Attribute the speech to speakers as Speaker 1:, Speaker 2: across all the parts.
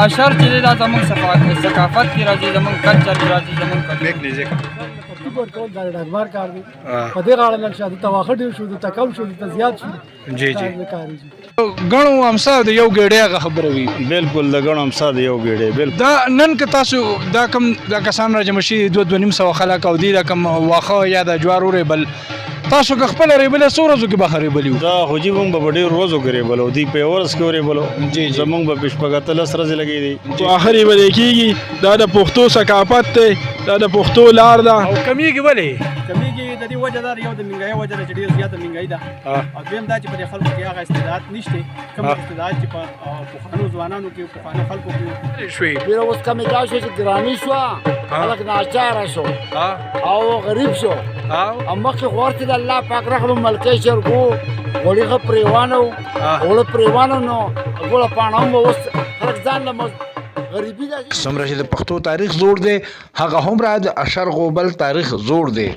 Speaker 1: اشر چې دا زموږ ثقافت کې راځي زموږ کلچر کې راځي زموږ
Speaker 2: ورکول دا ډاګمار کار دی په دې غاړه لږ شاده تواخه ډېر شو د تکم شو د زیات شو
Speaker 3: جی جی غنو امسا د یو ګډه غ خبره وي
Speaker 4: بالکل د غنو امسا د یو ګډه بالکل
Speaker 3: دا نن که تاسو دا کم دا کسان راجم شي 2.5 خلک او دی دا کم واخه یا د جوارو بل تاسو که خپل ریبل سورزو کې بخره بلیو
Speaker 4: دا خو جی مونږ په ډېر روزو کې ریبلو دی په ورس کې ریبلو جی زمونږ په پښپغته لس ورځې لګې دي
Speaker 5: اخري ولې کېږي دا د پښتو ثقافت دی دا د پښتو لار ده
Speaker 3: او کمیږي ولې
Speaker 2: کمیږي د دې وجه دا یو د منګای وجه چې ډېر زیاته منګای ده او دویم دا چې په خلکو کې هغه استعداد نشته کوم استعداد چې په پخوانو ځوانانو کې پخوانو خلکو کې
Speaker 3: شوي
Speaker 6: ډېر اوس کمې دا شو چې ګراني شو خلک ناچاره شو او غریب شو او مخکې غورته د الله پاک رحم ملکې شرکو وړيغه پریوانو وړ پریوانو نو ګوله پانام اوس خلک ځان له غریبی ده
Speaker 7: څومره چې د پښتو تاریخ زوړ دی هغه هم را د اشر غوبل تاریخ زوړ دی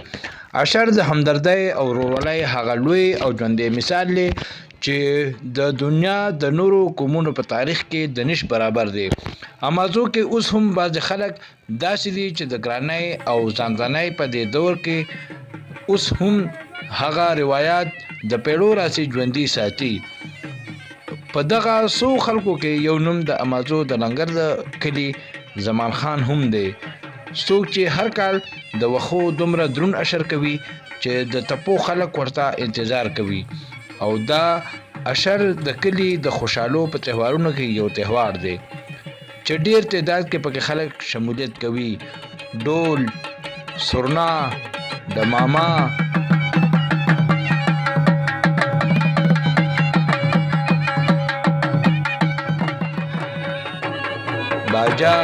Speaker 7: اشر د همدردۍ او ورورولۍ هغه لوی او ژوندی مثال دی چې د دنیا د نورو قومونو په تاریخ کې د نش برابر دی امازو کې اوس هم بعض خلک داسې دي چې د ګرانۍ او ځانځانۍ په دې دور کې اوس هم هغه روایت د پیړو راسي ژوندۍ ساتي په دغه سو خلکو کې یو نوم د امازو د لنګر د کلی زمان خان هم دی څوک چې هر کال د وخو دومره درون اشر کوي چې د تپو خلک ورته انتظار کوي او دا اشر د کلی د خوشحالو په تهوارونو کې یو تهوار دی چې ډیر تعداد کې پکې خلک شمولیت کوي ډول سرنا د ماما باجا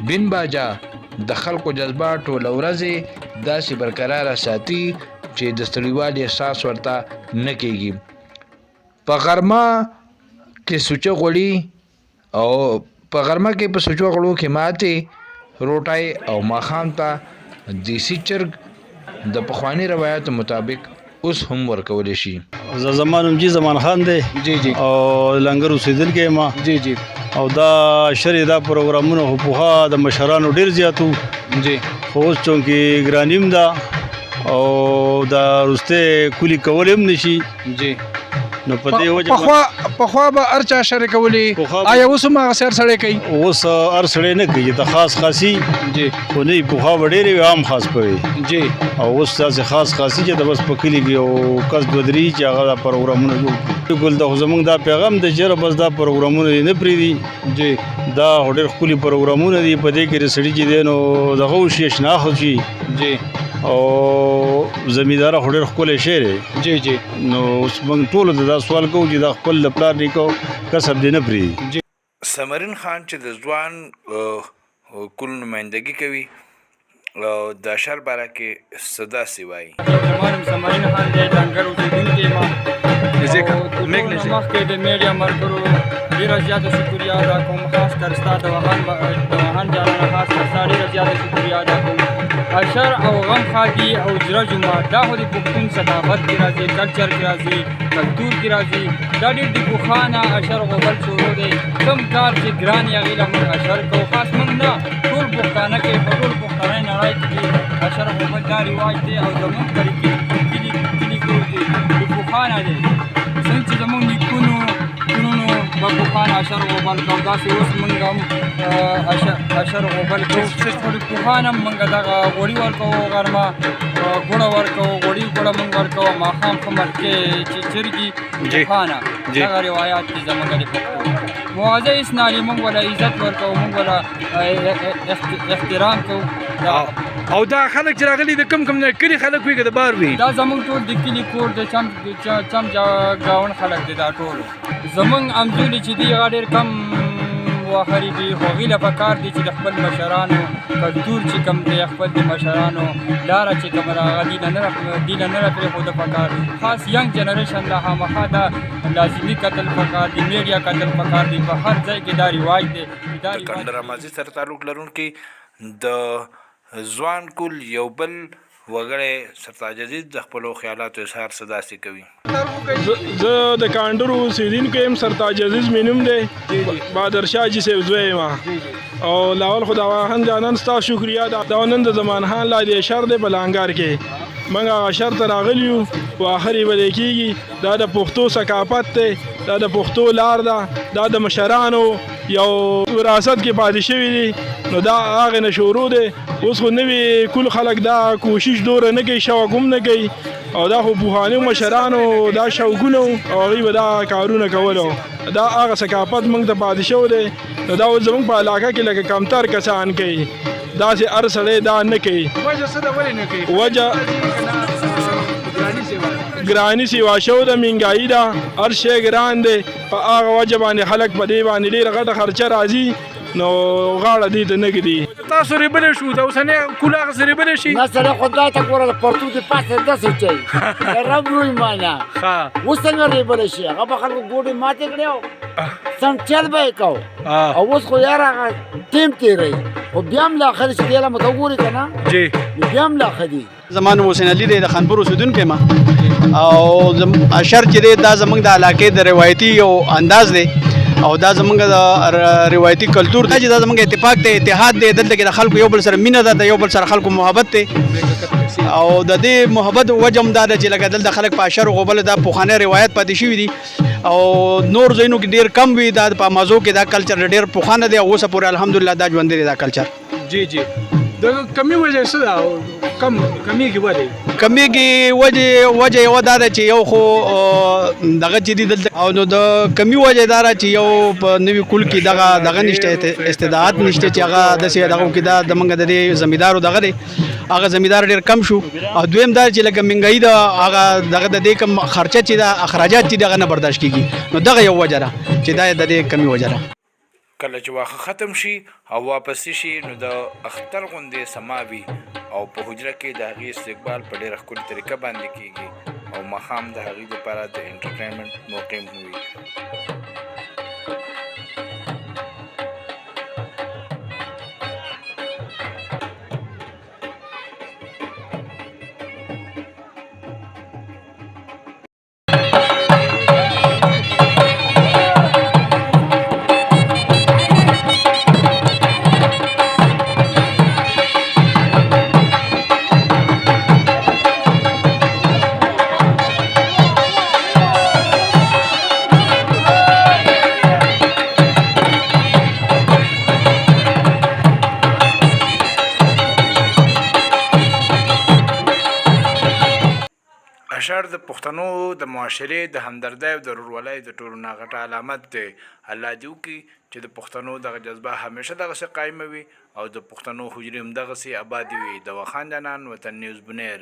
Speaker 7: بن باجا د خلکو جذبات ټول ورځې داسې برقرار ساتي چې د ستړیوالي احساس ورته نه کېږي په غرمه کې سوچه غوړي او په غرمه کې په سوچو غوړو کې ماته روټای او ماخام ته دیسی چرګ د پخوانی روایت مطابق اوس هم ورکول شي
Speaker 4: زمانم جی زمان خان دی
Speaker 3: جی جی
Speaker 4: او لنګر اوسیدل کې ما
Speaker 3: جی جی
Speaker 4: او دا شری دا پروګرامونه خو په د مشرانو ډیر زیاتو
Speaker 3: جی
Speaker 4: خو چونکی ګرانیم دا او دا رسته کلی کولم نشي
Speaker 3: جی
Speaker 4: نو پدې وجه
Speaker 3: په خوا به ارچا شریکولي آیا اوس ما سر سره کوي
Speaker 4: اوس ار سره نه کوي ته خاص خاصي
Speaker 3: جی
Speaker 4: خو نه په خوا وړي عام خاص کوي
Speaker 3: جی
Speaker 4: او اوس تاسو خاص خاصي چې د بس پکلي کې او کس بدري چې هغه پروګرامونه جوړ ګل د زمونږ دا پیغام د چیرې بس دا پروګرامونه نه پریدي
Speaker 3: جی
Speaker 4: دا هډر خولي پروګرامونه دي په دې کې رسړي چې دینو دغه شي شناخت شي
Speaker 3: جی
Speaker 4: او زمیدار هډر خپل شعر
Speaker 3: جی جی
Speaker 4: نو اوس موږ ټول دا سوال کوو چې دا خپل پلان نیکو کسب دې نه پری
Speaker 7: سمرین خان چې د ځوان کل نمائندګي کوي او د اشر باره کې صدا سی وایي
Speaker 1: سمرین خان د ډنګر اوسیدونکی ما مخکې د میډیا مرګرو ډېره زیاته شکریه ادا کوم خاص کر ستا د وهان جانانه خاص کر ستا ډېره زیاته شکریه ادا کوم اشر او غم خاکي او جره جمعه دا خو د پښتون ثقافت کې راځي کلچر کې راځي کلتور کې راځي دا ډېر د پخوانه اشر غوبل شروع دی کوم کار چې ګران یې هغې له موږ اشر کوو خاص موږ نه ټول پښتانه کې په ټول پښتنۍ نړۍ کې اشر غوبل دا رواج دی او زموږ کلي کې د پخوانه دی څنګه چې زموږ نیکونو په پخوانه اشر غوبل کوو داسې اوس موږ هم اشر غوبل کوو د پخوانه موږ دغه غوړي ورکوو غرمه ګوړه ورکوو غوړي ګوړه موږ ورکوو ماښام ښه مرکې چې چرګي پخوانه دغه روایات دي زموږ د پښتو موازه اسنالي موږ ولا عزت ورکوو موږ ولا احترام کوو
Speaker 3: او دا خلک چې راغلي د کم نه کلی خلک وي که د بار وي
Speaker 1: دا زموږ ټول د کلي کور د چم ګاون خلک دي دا ټول زموږ امزولي چې دي هغه ډېر کم واخري دي خو هغوی له پکار دي چې د خپل مشرانو کلتور چې کوم دی خپل د مشرانو لاره چې کوم راغلي دي نه پرېښوده پکار خاص ینګ جنریشن له خامخا دا لازمي کتل پکار دي میډیا کتل پکار دي په هر ځای کې دا رواج دی
Speaker 7: د کندر مازی سره تعلق لرونکي د ځوان کول یو بل وګړی سرتاج عزیز د خپلو خیالاتو اظهار څه داسې کوي.
Speaker 5: زه د کانډر اوسېدونکی یم، سرتاج عزیز مې نوم دی، بهادر شاه جي صاحب زوی یم. او لاول خو د واخان جانان ستاسو شکریا ده. دا نن د زمان خان لا دی شر دی په لانګار کې موږ هغه شر ته راغلي یو خو آخر یې به کېږي. دا د پښتو ثقافت دی، دا د پښتو لار ده، دا د مشرانو یو وراثت کې پاتې شوي دي. نو دا هغې نه شروع دی. اوس خو نوي کل خلک دا کوشش دوره نه کوي، شوق هم نه کوي. او دا خو پوهانیو مشرانو دا شوقونه او هغوی به دا کارونه کولو. دا هغه ثقافت موږ ته پاتې شوی دی. نو دا اوس زموږ په علاقه کې لکه کمتر کسان کوي، داسې هر سړی دا نه کوي. وجه ګراني سیوا شو د مهنګایي ده، هر شی ګران دی. په هغه وجه باندې خلک په دې باندې ډېره غټه خرچه راځي، نو غاړه دې ته نه ږدي.
Speaker 3: تاسو ریبلی شو د اوسنۍ کول هغسې ریبلی شي.
Speaker 6: نه سړی خدای ته ګوره د پرتو د پاسه داسې چی رب روی مانا اوس څنګه ریبلی شي. هغه به خلکو ګوډې ماتې کړې او سنچل به یې کو. او اوس خو یار هغه ټیم تېروي، خو بیا هم لا ښه دی چې دې له مته وګورې که نه بیا هم لا ښه دي.
Speaker 2: زما نوم حسین علي دی، د خانپور اوسېدونکی یم. او اشر چې دی دا زموږ د علاقې د روایتي یو انداز دی او دا زمونږ د روایتي کلتور دی چې دا زمونږ اتفاق دی، اتحاد دی. دلته کې د خلکو یو بل سره مینه ده، د یو بل سره خلکو محبت دی. او د دې محبت وجه هم دا ده چې لکه دلته خلک په اشر غوبل دا پخوانی روایت پاتې شوي دي او نور ځایونو کې ډېر کم وي. دا په مازو کې دا کلچر ډېر پخوانه دی او اوسه پورې الحمدلله دا ژوندی دی دا کلچر.
Speaker 3: جی د کمی وجه څه ده؟ کمیږي ولې؟
Speaker 2: کمیږي وجه یوه دا ده چې یو خو دغه چې دي دلته، او نو د کمی وجه دا ده چې یو په نوي کول کې دغه نشته، استعداد نشته چې هغه داسې دغه کې دا زموږ د دې زمیندارو دغه دی، هغه زمیندار ډېر کم شو. او دویم دا چې لکه مهنګایي ده، هغه دغه د دې کم خرچه چې ده، اخراجات چې دغه نه برداشت کېږي. نو دغه یو وجه ده چې دا د دې کمی وجه ده.
Speaker 7: کله چې واښه ختم شي او واپسې شي نو د اختر غوندې سما وي او په حجره کې د هغې استقبال په ډېره ښکلې طریقه باندې کېږي او ماښام د هغې لپاره د انټرټینمنټ موقع هم وي. اشر د پښتنو د معاشرې د همدردۍ او د ورورولۍ د ټولو نه غټه علامت دی. الله دې وکړي چې د پښتنو دغه جذبه همیشه دغسې قایمه وي او د پښتنو حجرې هم دغسې ابادې وي. د واخان جانان، وطن نیوز بنیر.